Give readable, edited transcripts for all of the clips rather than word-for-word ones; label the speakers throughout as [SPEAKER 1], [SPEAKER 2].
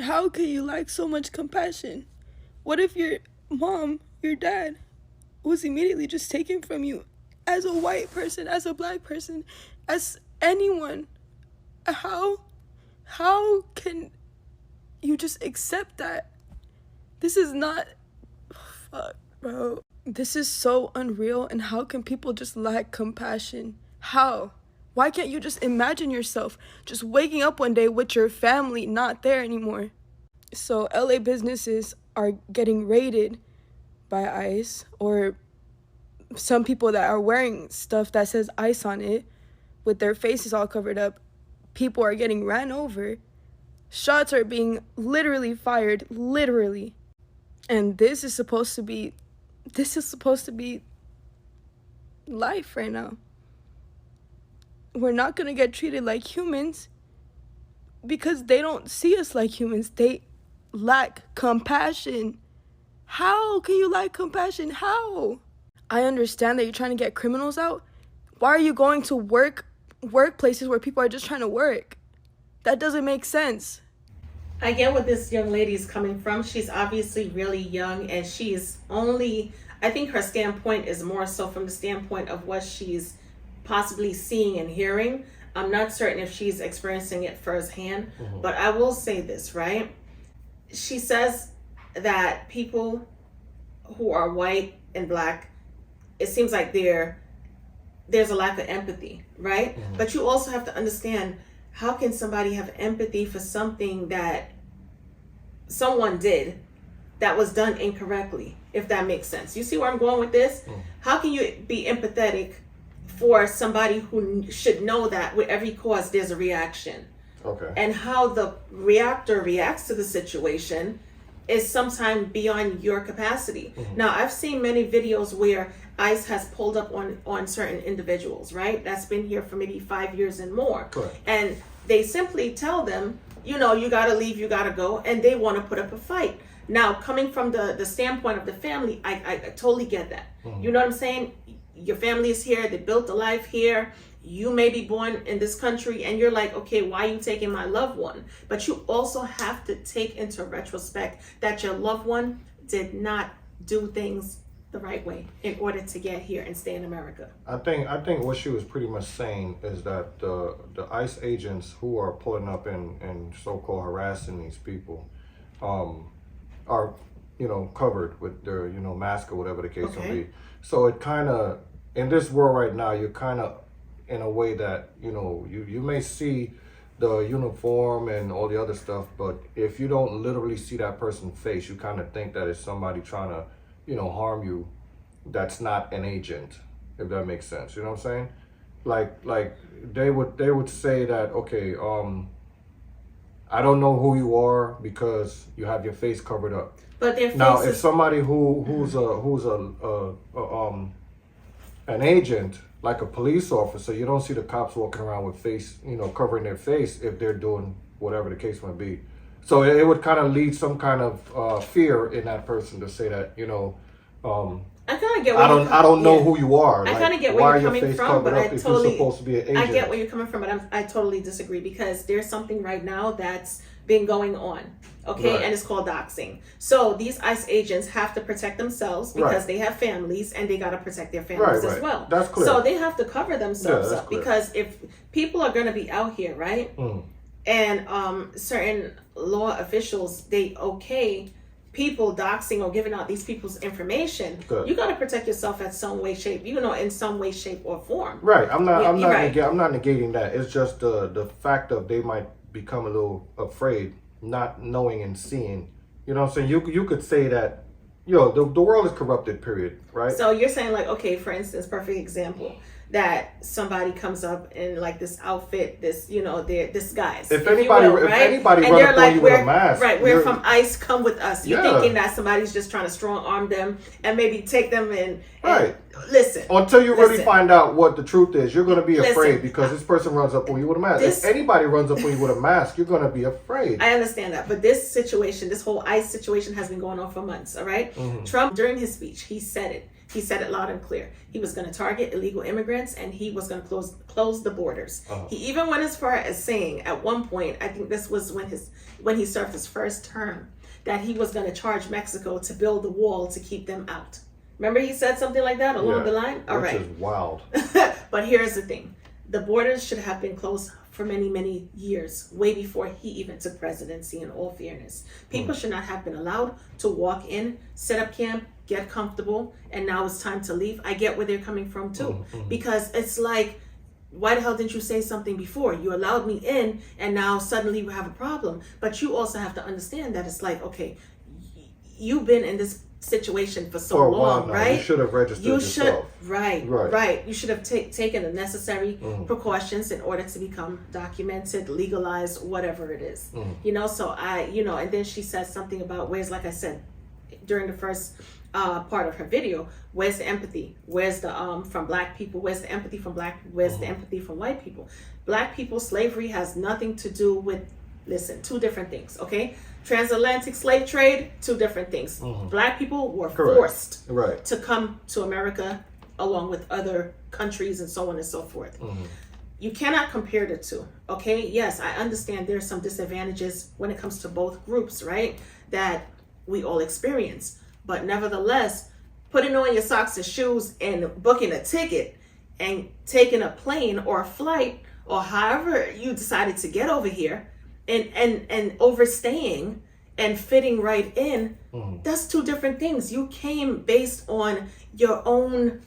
[SPEAKER 1] How can you lack so much compassion? What if your mom, your dad, was immediately just taken from you as a white person, as a black person, as anyone? How can you just accept that? This is not, fuck, bro. This is so unreal, and how can people just lack compassion? How? Why can't you just imagine yourself just waking up one day with your family not there anymore? So LA businesses are getting raided by ICE, or some people that are wearing stuff that says ICE on it with their faces all covered up. People are getting ran over. Shots are being literally fired, literally. And this is supposed to be life right now. We're not going to get treated like humans because they don't see us like humans. They lack compassion. How can you lack compassion? How? I understand that you're trying to get criminals out. Why are you going to workplaces where people are just trying to work? That doesn't make sense.
[SPEAKER 2] I get where this young lady is coming from. She's obviously really young, and I think her standpoint is more so from the standpoint of what she's possibly seeing and hearing. I'm not certain if she's experiencing it firsthand, but I will say this, right? She says that people who are white and black, it seems like there's a lack of empathy, right? But you also have to understand, how can somebody have empathy for something that someone did that was done incorrectly, if that makes sense? You see where I'm going with this? How can you be empathetic for somebody who should know that with every cause there's a reaction?
[SPEAKER 3] Okay.
[SPEAKER 2] And how the reactor reacts to the situation is sometimes beyond your capacity. Now, I've seen many videos where ICE has pulled up on certain individuals, right? That's been here for maybe 5 years and more.
[SPEAKER 3] Correct.
[SPEAKER 2] And they simply tell them, you gotta leave, you gotta go, and they want to put up a fight. Now, coming from the standpoint of the family, I totally get that. You know what I'm saying? Your family is here, they built a life here. You may be born in this country, and you're like, okay, why are you taking my loved one? But you also have to take into retrospect that your loved one did not do things the right way in order to get here and stay in America.
[SPEAKER 3] I think what she was pretty much saying is that the ICE agents who are pulling up and so-called harassing these people are covered with their mask or whatever the case may be. So it kind of, in this world right now, you're kind of in a way that you may see the uniform and all the other stuff, but if you don't literally see that person's face, you kind of think that it's somebody trying to harm you. That's not an agent, if that makes sense. You know what I'm saying? Like they would say that, okay, I don't know who you are because you have your face covered up.
[SPEAKER 2] But their
[SPEAKER 3] now, if somebody who's an agent, like a police officer, you don't see the cops walking around with face, covering their face if they're doing whatever the case might be. So it would kind of lead some kind of fear in that person to say that,
[SPEAKER 2] I kind of get.
[SPEAKER 3] I don't know who you are.
[SPEAKER 2] I kind of get where you're coming from, but I totally. Supposed to be an agent? I get where you're coming from, but I totally disagree, because there's something right now that's been going on, okay, right. And it's called doxing. So these ICE agents have to protect themselves because they have families, and they got to protect their families as well.
[SPEAKER 3] That's clear.
[SPEAKER 2] So they have to cover themselves up, because if people are going to be out here, right, and certain law officials, they people doxing or giving out these people's information, you got to protect yourself in some way, shape, in some way, shape, or form.
[SPEAKER 3] Right. I'm not negating that. It's just the fact of they might become a little afraid, not knowing and seeing. You know what I'm saying? You could say that, the world is corrupted, period, right?
[SPEAKER 2] So you're saying, like, okay, for instance, perfect example, that somebody comes up in like this outfit, they're disguised.
[SPEAKER 3] If anybody run up on you with a mask,
[SPEAKER 2] right? We're from ICE. Come with us. You're thinking that somebody's just trying to strong arm them and maybe take them in.
[SPEAKER 3] Right.
[SPEAKER 2] Listen.
[SPEAKER 3] Until you really find out what the truth is, you're going to be afraid because this person runs up on you with a mask. If anybody runs up on you with a mask, you're going to be afraid.
[SPEAKER 2] I understand that, but this whole ICE situation has been going on for months. All right. Trump, during his speech, he said it. He said it loud and clear. He was going to target illegal immigrants, and he was going to close the borders. He even went as far as saying at one point, I think this was when he served his first term, that he was going to charge Mexico to build the wall to keep them out. Remember he said something like that along the line? All right.
[SPEAKER 3] Which is wild.
[SPEAKER 2] But here's the thing. The borders should have been closed for many, many years, way before he even took presidency, in all fairness. People should not have been allowed to walk in, set up camp, get comfortable, and now it's time to leave. I get where they're coming from too. Because it's like, why the hell didn't you say something before? You allowed me in, and now suddenly we have a problem. But you also have to understand that it's like, okay, you've been in this situation for so long, right?
[SPEAKER 3] You should have registered yourself.
[SPEAKER 2] Right. You should have taken the necessary precautions in order to become documented, legalized, whatever it is. You know, so and then she said something about where's, like I said, during the first part of her video, where's the empathy? Where's the from black people? Where's the empathy from black people? Where's the empathy from white people? Black people, slavery has nothing to do with, listen, two different things, okay? Transatlantic slave trade, two different things. Black people were forced to come to America along with other countries and so on and so forth. You cannot compare the two, okay? Yes, I understand there's some disadvantages when it comes to both groups, right? That we all experience. But nevertheless, putting on your socks and shoes and booking a ticket and taking a plane or a flight or however you decided to get over here and overstaying and fitting right in, that's two different things. You came based on your own,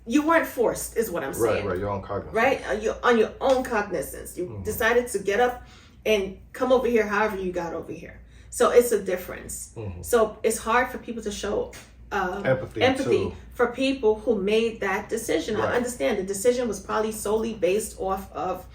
[SPEAKER 2] you weren't forced is what I'm saying.
[SPEAKER 3] Right, your own cognizance.
[SPEAKER 2] Right, on your own cognizance. You decided to get up and come over here however you got over here. So it's a difference. So it's hard for people to show empathy for people who made that decision. I understand the decision was probably solely based off of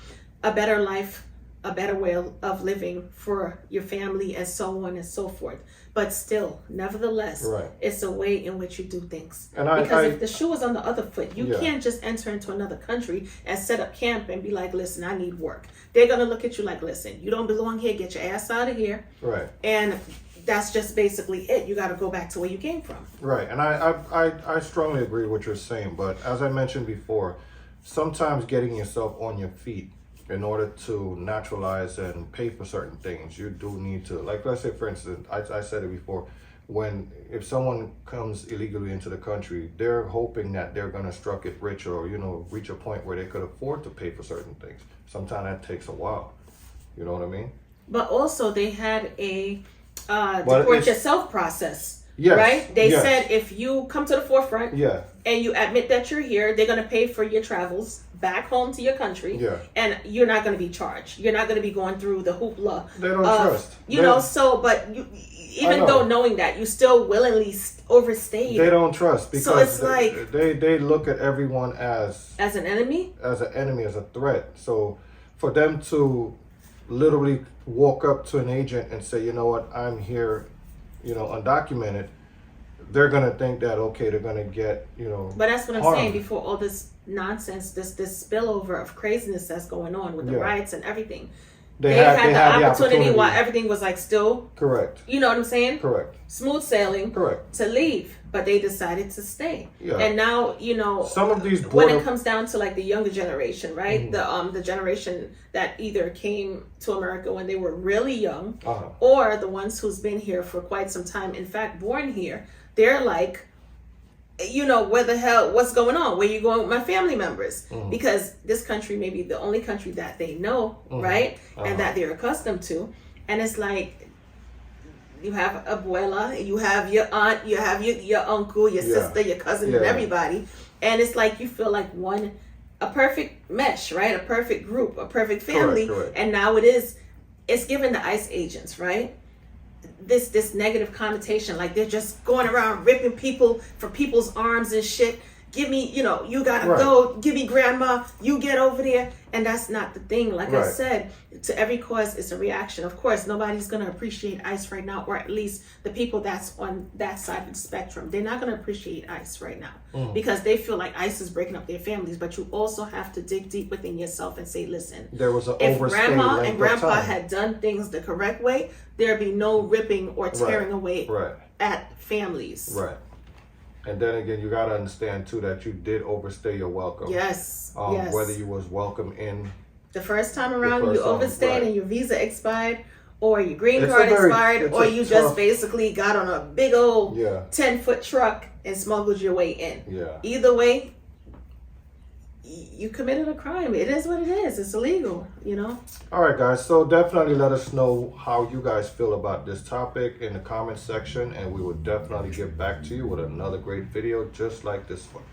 [SPEAKER 2] a better life, a better way of living for your family, and so on and so forth. But still, nevertheless, it's a way in which you do things. Because if the shoe is on the other foot, you can't just enter into another country and set up camp and be like, listen, I need work. They're going to look at you like, listen, you don't belong here. Get your ass out of here.
[SPEAKER 3] Right.
[SPEAKER 2] And that's just basically it. You got to go back to where you came from.
[SPEAKER 3] Right. And I strongly agree with what you're saying. But as I mentioned before, sometimes getting yourself on your feet in order to naturalize and pay for certain things, you do need to, like, let's say, for instance, I said it before, if someone comes illegally into the country, they're hoping that they're going to struck it rich or, reach a point where they could afford to pay for certain things. Sometimes that takes a while. You know what I mean?
[SPEAKER 2] But also they had a deport yourself process. Right? They said if you come to the forefront and you admit that you're here, they're going to pay for your travels back home to your country, and you're not going to be charged. You're not going to be going through the hoopla.
[SPEAKER 3] They don't trust.
[SPEAKER 2] But even though knowing that, you still willingly overstayed.
[SPEAKER 3] They don't trust because
[SPEAKER 2] so it's like
[SPEAKER 3] they look at everyone as
[SPEAKER 2] an enemy,
[SPEAKER 3] as a threat. So for them to literally walk up to an agent and say, you know what, I'm here, undocumented, they're gonna think that they're gonna get
[SPEAKER 2] But that's what I'm saying. Before all this nonsense, this spillover of craziness that's going on with the riots and everything, they had the opportunity while everything was like still
[SPEAKER 3] correct.
[SPEAKER 2] You know what I'm saying?
[SPEAKER 3] Correct.
[SPEAKER 2] Smooth sailing.
[SPEAKER 3] Correct.
[SPEAKER 2] To leave, but they decided to stay.
[SPEAKER 3] Yeah.
[SPEAKER 2] And now
[SPEAKER 3] some of these
[SPEAKER 2] when it comes down to like the younger generation, right? The generation that either came to America when they were really young, or the ones who's been here for quite some time. In fact, born here. They're like, where the hell, what's going on? Where you going with my family members? Because this country may be the only country that they know, right? And that they're accustomed to. And it's like, you have abuela, you have your aunt, you have your uncle, your sister, your cousin, and everybody. And it's like, you feel like a perfect mesh, right? A perfect group, a perfect family.
[SPEAKER 3] Correct.
[SPEAKER 2] And now it's given the ICE agents, right? This negative connotation, like they're just going around ripping people from people's arms and shit. Give me, you gotta go, give me grandma, you get over there. And that's not the thing. Like I said, to every cause it's a reaction. Of course, nobody's gonna appreciate ICE right now, or at least the people that's on that side of the spectrum. They're not gonna appreciate ICE right now because they feel like ICE is breaking up their families. But you also have to dig deep within yourself and say, listen,
[SPEAKER 3] there was
[SPEAKER 2] if grandma and grandpa had done things the correct way, there'd be no ripping or tearing away at families.
[SPEAKER 3] Right. And then again, you gotta understand too that you did overstay your welcome.
[SPEAKER 2] Yes. Yes.
[SPEAKER 3] Whether you was welcome in
[SPEAKER 2] The first time around, you
[SPEAKER 3] first time,
[SPEAKER 2] overstayed
[SPEAKER 3] right.
[SPEAKER 2] and your visa expired, or your green
[SPEAKER 3] It's a
[SPEAKER 2] card
[SPEAKER 3] very-
[SPEAKER 2] expired,
[SPEAKER 3] it's
[SPEAKER 2] or
[SPEAKER 3] a
[SPEAKER 2] you
[SPEAKER 3] tough-
[SPEAKER 2] just basically got on a big old
[SPEAKER 3] yeah,
[SPEAKER 2] 10-foot truck and smuggled your way in.
[SPEAKER 3] yeah.
[SPEAKER 2] Either way, you committed a crime. It is what it is. It's illegal, you know?
[SPEAKER 3] All right, guys. So definitely let us know how you guys feel about this topic in the comment section, and we will definitely get back to you with another great video just like this one.